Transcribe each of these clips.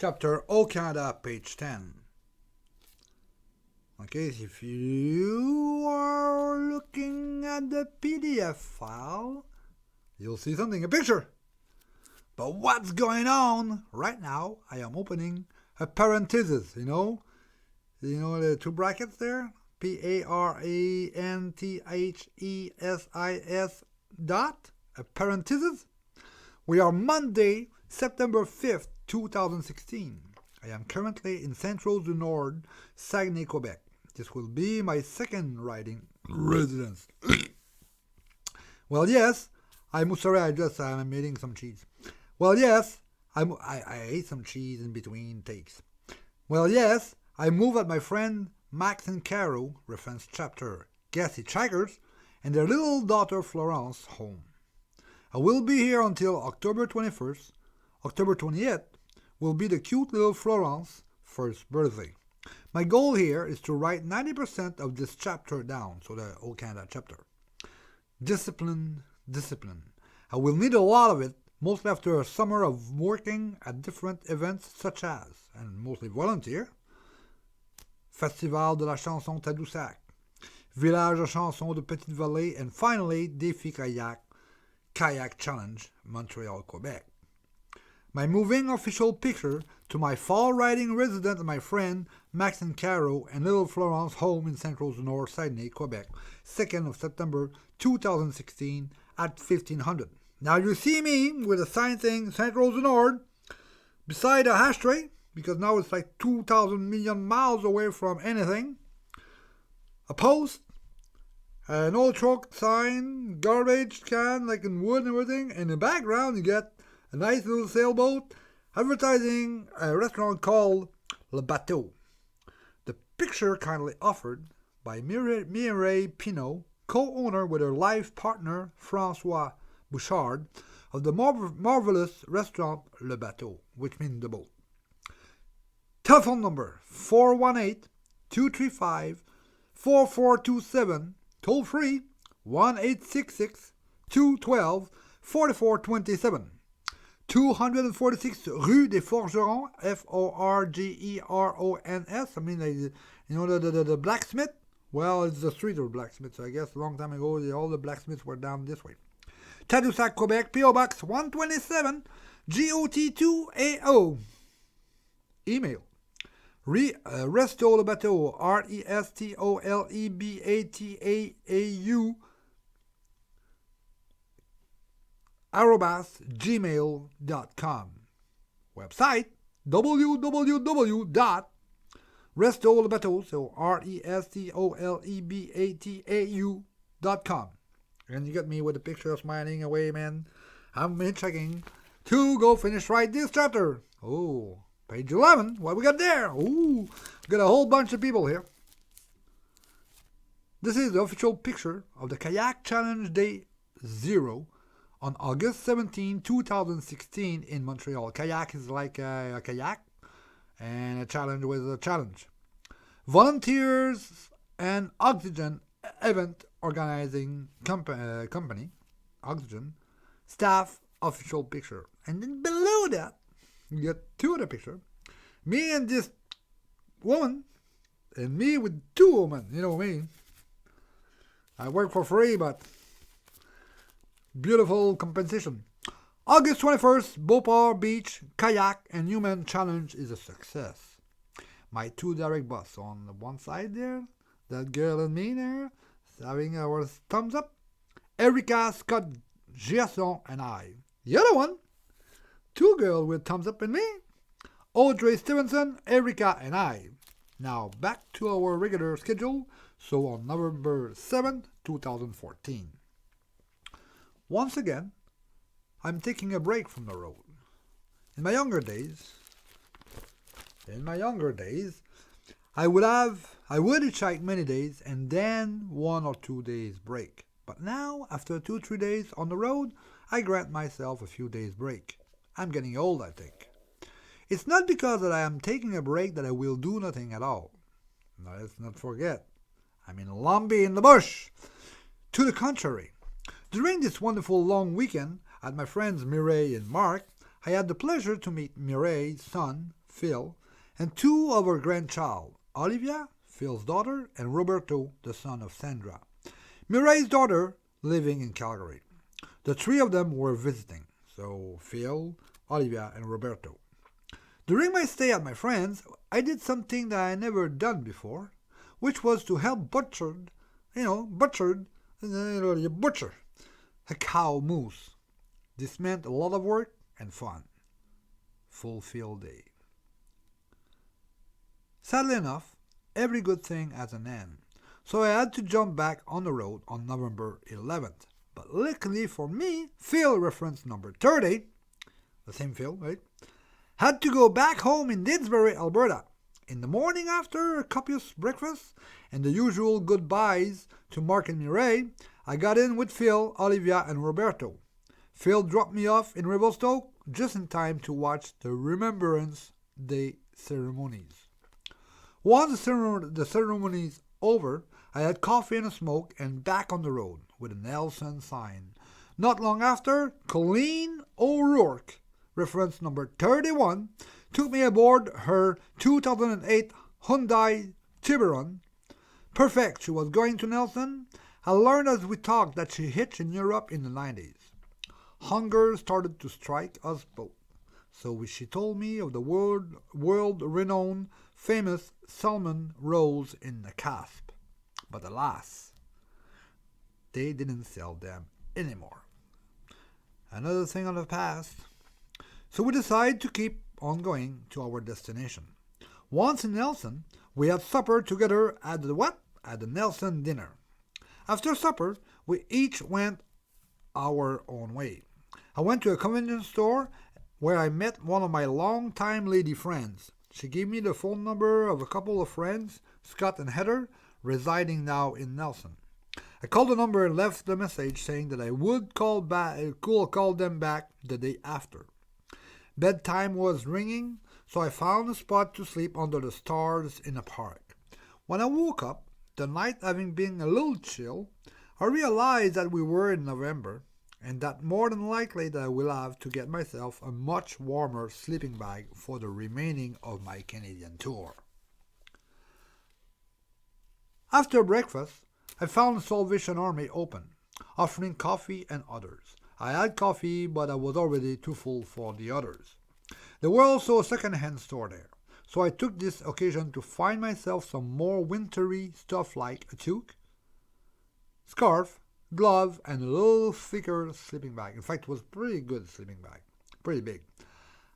Chapter O Canada, page 10. Okay, if you are looking at the PDF file, you'll see something, a picture. But what's going on? Right now, I am opening a parenthesis, you know the two brackets there? PARENTHESIS dot, a parenthesis. We are Monday, September 5th, 2016. I am currently in Saint-Rose-du-Nord, Saguenay, Quebec. This will be my second writing residence. Well, yes, I'm sorry, I'm eating some cheese. Well, yes, I ate some cheese in between takes. Well, yes, I moved at my friend Max and Caro, reference chapter, Guess Hitchhikers, and their little daughter Florence home. I will be here until October 21st. October 28th will be the cute little Florence first birthday. My goal here is to write 90% of this chapter down, so the O Canada chapter. Discipline. I will need a lot of it, mostly after a summer of working at different events such as, and mostly volunteer, Festival de la Chanson Tadoussac, Village de Chansons de Petite-Vallée, and finally Défi Kayak Challenge, Montreal, Quebec. My moving official picture to my fall writing resident and my friend Max and Caro and little Florence home in Saint-Rose-du-Nord, Saguenay, Quebec, 2nd of September 2016 at 1500. Now you see me with a sign saying Saint-Rose-du-Nord beside a ashtray, because now it's like 2,000 million miles away from anything. A post, an old truck sign, garbage can like in wood and everything. In the background you get a nice little sailboat advertising a restaurant called Le Bateau. The picture kindly offered by Mireille Pinault, co-owner with her life partner François Bouchard of the marvelous restaurant Le Bateau, which means the boat. Telephone number 418-235-4427, toll free 1-866-212-4427. 246 Rue des Forgerons, Forgerons. I mean, the blacksmith. Well, it's the street of blacksmiths. So I guess a long time ago, all the blacksmiths were down this way. Tadoussac, Quebec, P.O. Box 127, GOT2AO. Email. Resto Le Bateau, RESTOLEBATAAU @gmail.com. Website www.restolebateau, so RESTOLEBATAU.com. And you get me with a picture of smiling away, man. I'm hitchhiking to go finish write this chapter. Oh, page 11. What we got there? Ooh, got a whole bunch of people here. This is the official picture of the Kayak Challenge Day 0 on August 17, 2016 in Montreal. Kayak is like a kayak, and a challenge was a challenge. Volunteers and Oxygen event organizing company, Oxygen, staff official picture. And then below that, you get two other pictures. Me and this woman, and me with two women. You know me. I work for free, but beautiful compensation. August 21st, Beauport Beach Kayak and Human Challenge is a success. My two direct boss on the one side there, that girl and me there, having our thumbs up. Erica Scott Giasson and I. The other one, two girls with thumbs up and me. Audrey Stevenson, Erica and I. Now back to our regular schedule, so on November 7th, 2014. Once again, I'm taking a break from the road. In my younger days, I would hitchhike many days and then 1 or 2 days break. But now, after 2-3 days on the road, I grant myself a few days break. I'm getting old, I think. It's not because that I am taking a break that I will do nothing at all. Now, let's not forget, I'm in Lambie in the bush. To the contrary, during this wonderful long weekend at my friends Mireille and Mark, I had the pleasure to meet Mireille's son, Phil, and two of her grandchild, Olivia, Phil's daughter, and Roberto, the son of Sandra, Mireille's daughter, living in Calgary. The three of them were visiting, so Phil, Olivia, and Roberto. During my stay at my friend's, I did something that I never done before, which was to help butcher a cow moose. This meant a lot of work and fun. Full field day. Sadly enough, every good thing has an end, so I had to jump back on the road on November 11th. But luckily for me, Phil, reference number 30, the same Phil, right, had to go back home in Didsbury, Alberta. In the morning, after a copious breakfast and the usual goodbyes to Mark and Mireille, I got in with Phil, Olivia, and Roberto. Phil dropped me off in Revelstoke just in time to watch the Remembrance Day ceremonies. Once the ceremonies over, I had coffee and a smoke and back on the road with a Nelson sign. Not long after, Colleen O'Rourke, reference number 31, took me aboard her 2008 Hyundai Tiburon. Perfect, she was going to Nelson. I learned as we talked that she hitched in Europe in the 90s. Hunger started to strike us both, so she told me of the world-renowned famous salmon rolls in the Casp. But alas, they didn't sell them anymore. Another thing of the past. So we decided to keep on going to our destination. Once in Nelson, we had supper together at the Nelson dinner. After supper, we each went our own way. I went to a convenience store where I met one of my long-time lady friends. She gave me the phone number of a couple of friends, Scott and Heather, residing now in Nelson. I called the number and left the message saying that I would call them back the day after. Bedtime was ringing, so I found a spot to sleep under the stars in a park. When I woke up, the night having been a little chill, I realized that we were in November, and that more than likely that I will have to get myself a much warmer sleeping bag for the remaining of my Canadian tour. After breakfast, I found the Salvation Army open, offering coffee and others. I had coffee, but I was already too full for the others. There were also a second-hand store there, so I took this occasion to find myself some more wintry stuff like a toque, scarf, glove, and a little thicker sleeping bag. In fact, it was a pretty good sleeping bag, pretty big.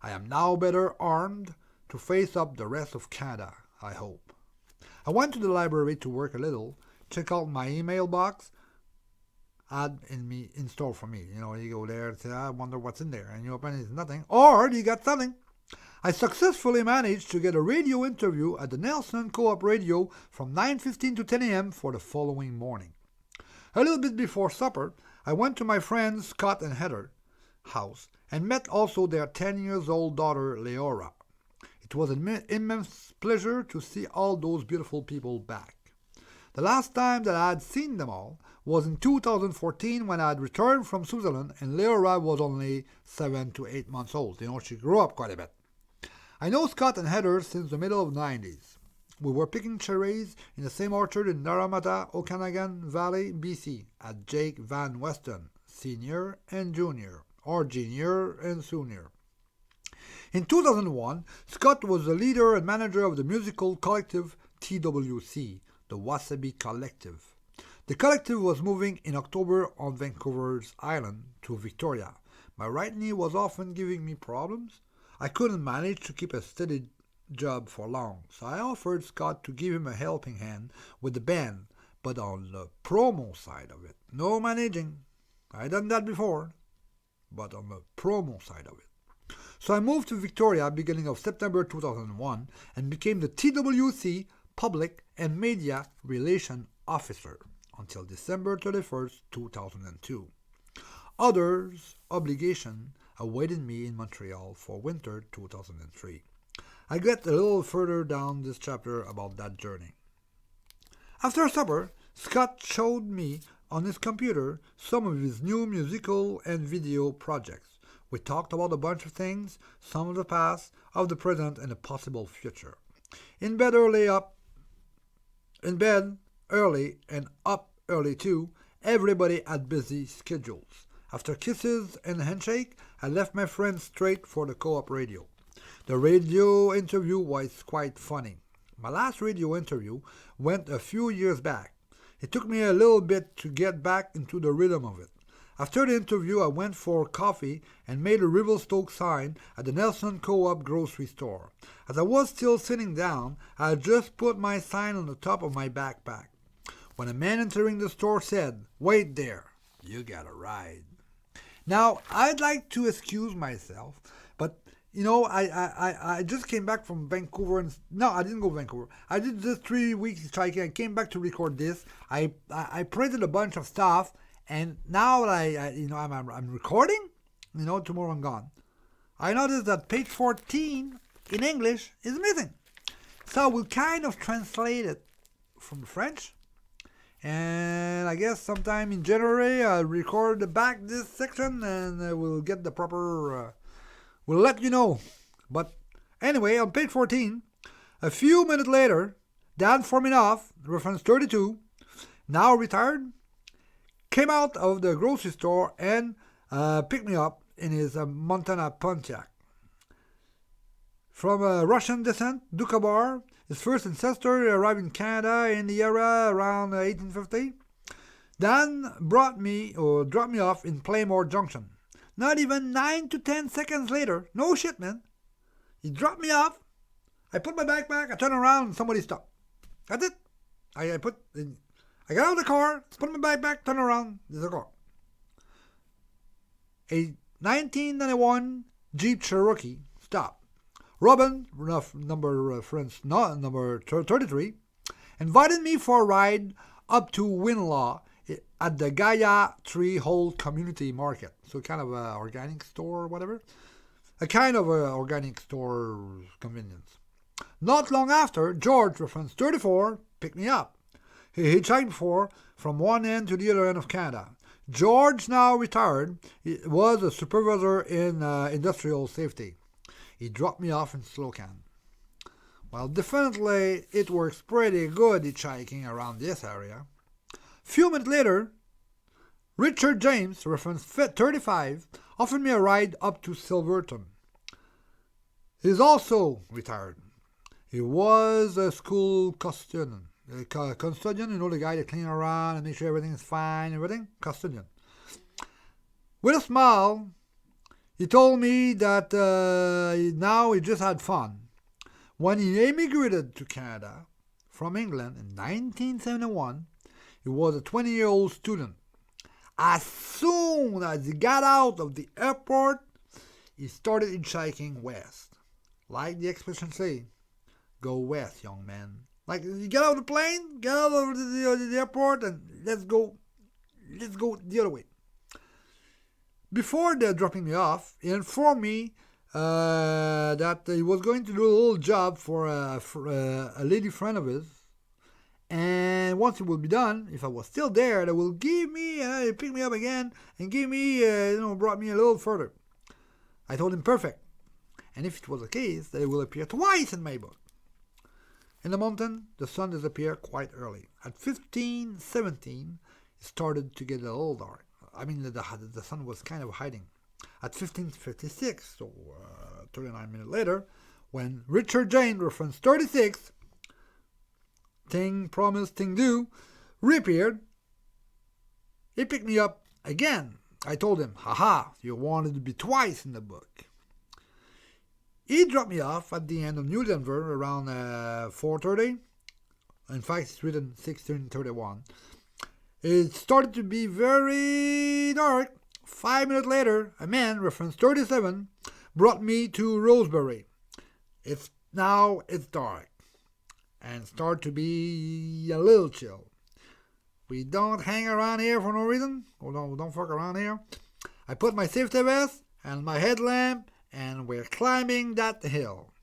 I am now better armed to face up the rest of Canada, I hope. I went to the library to work a little, check out my email box, had in store for me. You go there and say, I wonder what's in there, and you open it, it's nothing, or you got something. I successfully managed to get a radio interview at the Nelson Co-op Radio from 9:15 to 10 a.m. for the following morning. A little bit before supper, I went to my friends Scott and Heather house and met also their 10-year-old daughter Leora. It was an immense pleasure to see all those beautiful people back. The last time that I had seen them all was in 2014 when I had returned from Switzerland and Leora was only 7 to 8 months old. She grew up quite a bit. I know Scott and Heather since the middle of the 90s. We were picking cherries in the same orchard in Naramata, Okanagan Valley, BC, at Jake Van Weston, Senior and Junior, or Junior and Senior. In 2001, Scott was the leader and manager of the musical collective TWC, the Wasabi Collective. The collective was moving in October on Vancouver's Island to Victoria. My right knee was often giving me problems. I couldn't manage to keep a steady job for long, so I offered Scott to give him a helping hand with the band, but on the promo side of it. No managing. I done that before, but on the promo side of it. So I moved to Victoria beginning of September 2001 and became the TWC Public and Media Relation Officer until December 31st, 2002. Others' obligation awaited me in Montreal for winter 2003. I get a little further down this chapter about that journey. After supper, Scott showed me on his computer some of his new musical and video projects. We talked about a bunch of things, some of the past, of the present, and the possible future. In bed early and up early too, everybody had busy schedules. After kisses and a handshake, I left my friend straight for the co-op radio. The radio interview was quite funny. My last radio interview went a few years back. It took me a little bit to get back into the rhythm of it. After the interview, I went for coffee and made a Revelstoke sign at the Nelson Co-op grocery store. As I was still sitting down, I had just put my sign on the top of my backpack, when a man entering the store said, "Wait there, you got a ride." Now, I'd like to excuse myself, but I just came back from Vancouver. No, I didn't go to Vancouver. I did this 3 weeks hiking. I came back to record this. I printed a bunch of stuff, and now that I'm recording, tomorrow I'm gone. I noticed that page 14 in English is missing. So we'll kind of translate it from French. And I guess sometime in January I'll record this section and we'll get the proper... we'll let you know. But anyway, on page 14, a few minutes later, Dan Forminoff, reference 32, now retired, came out of the grocery store and picked me up in his Montana Pontiac. From Russian descent, Dukabar, his first ancestor arrived in Canada in the era around 1850. Dan dropped me off in Playmore Junction. Not even 9 to 10 seconds later, no shit, man. He dropped me off. I put my backpack, I turned around, and somebody stopped. That's it. I got out of the car, put my backpack, turned around, there's a car. A 1991 Jeep Cherokee stopped. Robin, number 33, invited me for a ride up to Winlaw at the Gaia Treehole Community Market. So kind of an organic store or whatever. A kind of an organic store convenience. Not long after, George, reference 34, picked me up. He hitchhiked from one end to the other end of Canada. George, now retired, was a supervisor in industrial safety. He dropped me off in Slocan. Well, definitely it works pretty good hitchhiking around this area. Few minutes later, Richard James, reference 35, offered me a ride up to Silverton. He's also retired. He was a school custodian. Custodian, the guy that cleans around and make sure everything is fine, everything. Custodian. With a smile, he told me that now he just had fun. When he immigrated to Canada from England in 1971, he was a 20-year-old student. As soon as he got out of the airport, he started hitchhiking west. Like the expression say, go west, young man. Like, you get out of the plane, get out of the airport, and let's go the other way. Before they're dropping me off, he informed me that he was going to do a little job for a lady friend of his. And once it will be done, if I was still there, they will give me, pick me up again and give me, brought me a little further. I told him perfect. And if it was the case, that it will appear twice in my book. In the mountain, the sun disappeared quite early. At 15:17, it started to get a little dark. I mean, the sun was kind of hiding. At 15:56, so 39 minutes later, when Richard Jane, reference 36, thing promised, thing do, reappeared, he picked me up again. I told him, haha, you wanted to be twice in the book. He dropped me off at the end of New Denver around 4:30. In fact, it's written 16:31. It started to be very dark. 5 minutes later, a man, reference 37, brought me to Roseberry. It's dark and start to be a little chill. We don't hang around here for no reason. Don't fuck around here. I put my safety vest and my headlamp, and we're climbing that hill.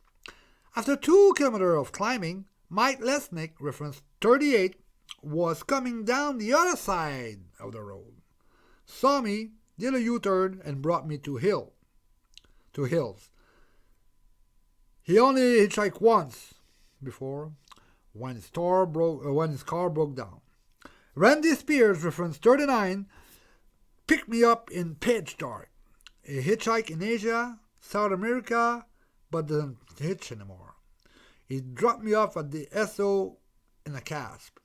After 2 kilometers of climbing, Mike Lesnick, reference 38, was coming down the other side of the road. Saw me, did a U-turn, and brought me to hill. to Hills. He only hitchhiked once before when his car broke down. Randy Spears, reference 39, picked me up in pitch dark. He hitchhiked in Asia, South America, but doesn't hitch anymore. He dropped me off at the Esso in a Casp.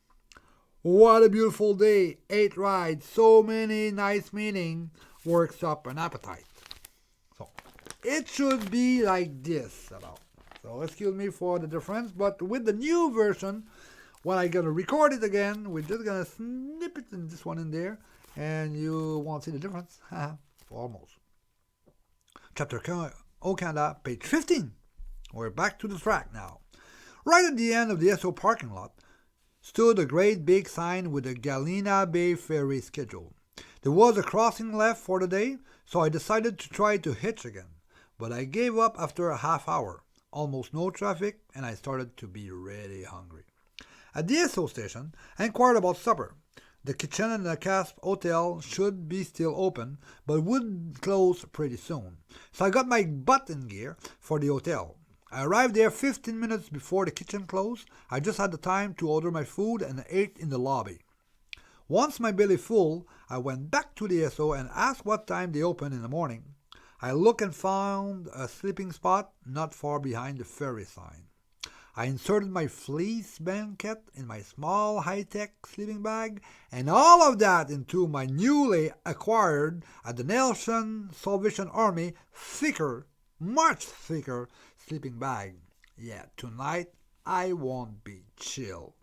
What a beautiful day, 8 rides, so many nice meetings, works up an appetite. So, it should be like this about. So, excuse me for the difference, but with the new version, when I'm going to record it again, we're just going to snip it in this one in there, and you won't see the difference. Almost. Chapter O Canada, page 15. We're back to the track now. Right at the end of the Esso parking lot stood a great big sign with the Galena Bay Ferry schedule. There was a crossing left for the day, so I decided to try to hitch again. But I gave up after a half hour. Almost no traffic, and I started to be really hungry. At the Esso station, I inquired about supper. The kitchen in the Casp Hotel should be still open, but would close pretty soon. So I got my butt in gear for the hotel. I arrived there 15 minutes before the kitchen closed. I just had the time to order my food and ate in the lobby. Once my belly full, I went back to the Esso and asked what time they open in the morning. I looked and found a sleeping spot not far behind the ferry sign. I inserted my fleece blanket in my small high-tech sleeping bag and all of that into my newly acquired at the Nelson Salvation Army much thicker sleeping bag. Yeah, tonight I won't be chill.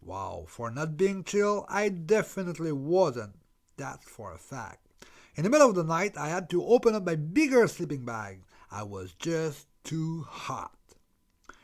Wow, for not being chill, I definitely wasn't. That's for a fact. In the middle of the night, I had to open up my bigger sleeping bag. I was just too hot.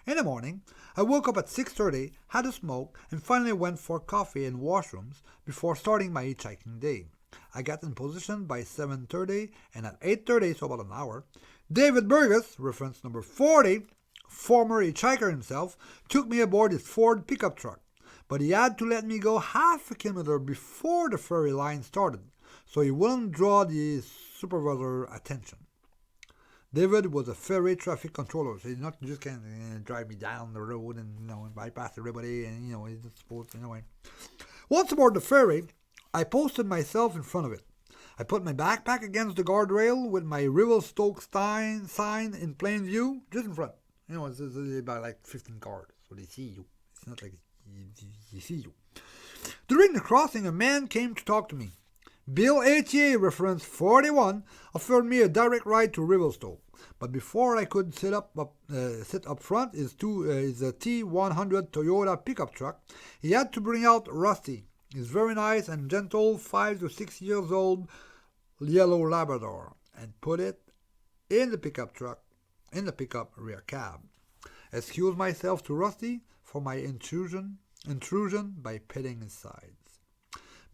In the morning, I woke up at 6:30, had a smoke, and finally went for coffee and washrooms before starting my hitchhiking day. I got in position by 7:30, and at 8:30, so about an hour, David Burgess, reference number 40, former hitchhiker himself, took me aboard his Ford pickup truck. But he had to let me go half a kilometer before the ferry line started, so he wouldn't draw the supervisor's attention. David was a ferry traffic controller, so he's not just kind of drive me down the road and bypass everybody, and he's not supposed to anyway. Once aboard the ferry, I posted myself in front of it. I put my backpack against the guardrail with my Revelstoke sign in plain view, just in front. It's about like 15 cars, so they see you. It's not like he see you. During the crossing, a man came to talk to me. Bill ATA, reference 41, offered me a direct ride to Revelstoke. But before I could sit up front is a T100 Toyota pickup truck, he had to bring out Rusty. He's very nice and gentle, 5 to 6 years old, yellow Labrador, and put it in the pickup rear cab. Excuse myself to Rusty for my intrusion by petting his sides.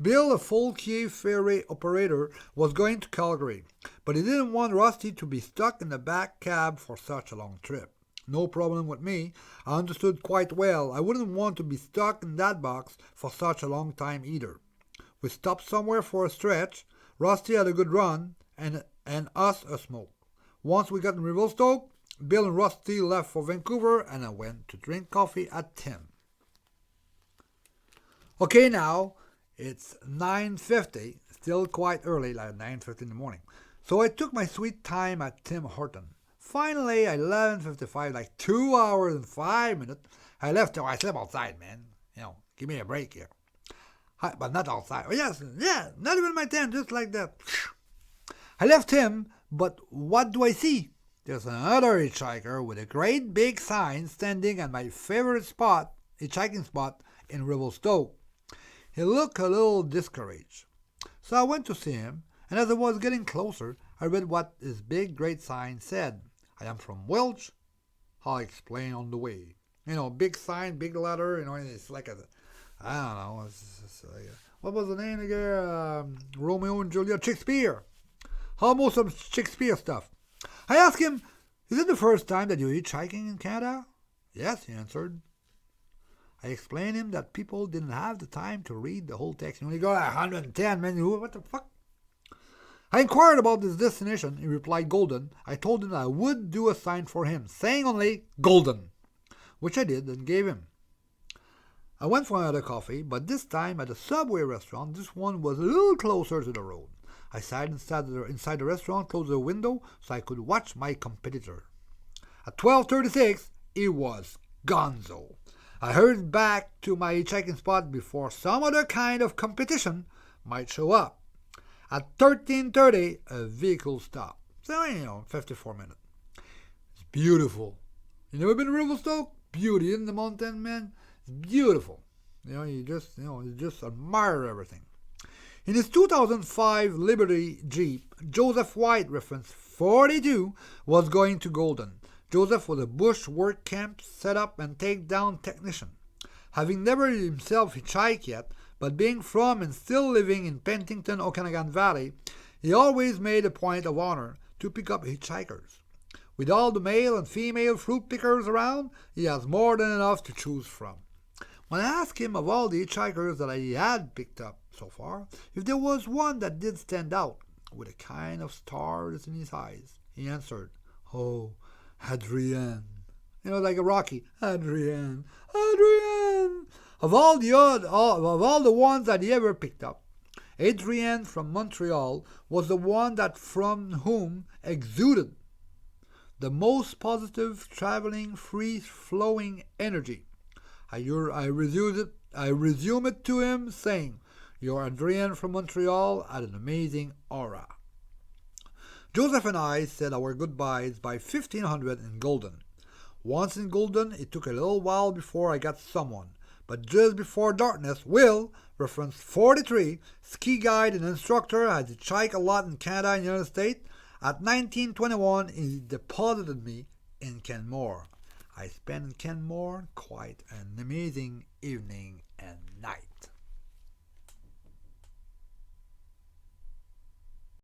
Bill, a Folkier ferry operator, was going to Calgary, but he didn't want Rusty to be stuck in the back cab for such a long trip. No problem with me. I understood quite well. I wouldn't want to be stuck in that box for such a long time either. We stopped somewhere for a stretch. Rusty had a good run, and us a smoke. Once we got in Revelstoke, Bill and Rusty left for Vancouver, and I went to drink coffee at Tim. Okay, now it's 9:50, still quite early, like 9:50 in the morning. So I took my sweet time at Tim Horton. Finally, at 11:55, like 2 hours and 5 minutes, I left. I slept outside, man. Give me a break here. But not outside. Oh, yes, not even my tent, just like that. I left him, but what do I see? There's another hitchhiker with a great big sign standing at my favorite hitchhiking spot in Revelstoke. He looked a little discouraged. So I went to see him, and as I was getting closer, I read what his big great sign said. I am from Welch. I'll explain on the way. Big sign, big letter, it's like I don't know, what was the name again? Romeo and Juliet, Shakespeare. Almost some Shakespeare stuff. I asked him, is it the first time that you're hitchhiking in Canada? Yes, he answered. I explained him that people didn't have the time to read the whole text. You only got 110, man. What the fuck? I inquired about his destination. He replied Golden. I told him that I would do a sign for him, saying only Golden, which I did and gave him. I went for another coffee, but this time at a Subway restaurant. This one was a little closer to the road. I sat inside the restaurant, closed the window so I could watch my competitor. At 12:36, he was gonzo. I hurried back to my hitchhiking spot before some other kind of competition might show up. At 13:30, a vehicle stopped. So, 54 minutes. It's beautiful. You never been to Revelstoke? Beauty in the mountain, man. It's beautiful. You just admire everything. In his 2005 Liberty Jeep, Joseph White, reference 42, was going to Golden. Joseph was a bush work camp setup and take-down technician. Having never himself hitchhiked yet, but being from and still living in Penticton, Okanagan Valley, he always made a point of honor to pick up hitchhikers. With all the male and female fruit pickers around, he has more than enough to choose from. When I asked him of all the hitchhikers that he had picked up so far, if there was one that did stand out, with a kind of stars in his eyes, he answered, "Oh, Adrienne." Like a Rocky. Adrienne. Of all the ones that he ever picked up, Adrienne from Montreal was the one that from whom exuded the most positive, traveling, free-flowing energy. I resume it to him, saying, "Your Adrienne from Montreal had an amazing aura." Joseph and I said our goodbyes by 1500 in Golden. Once in Golden, it took a little while before I got someone, but just before darkness, Will, reference 43, ski guide and instructor, had hitchhiked a lot in Canada and the United States. At 1921, he deposited me in Kenmore. I spent in Kenmore quite an amazing evening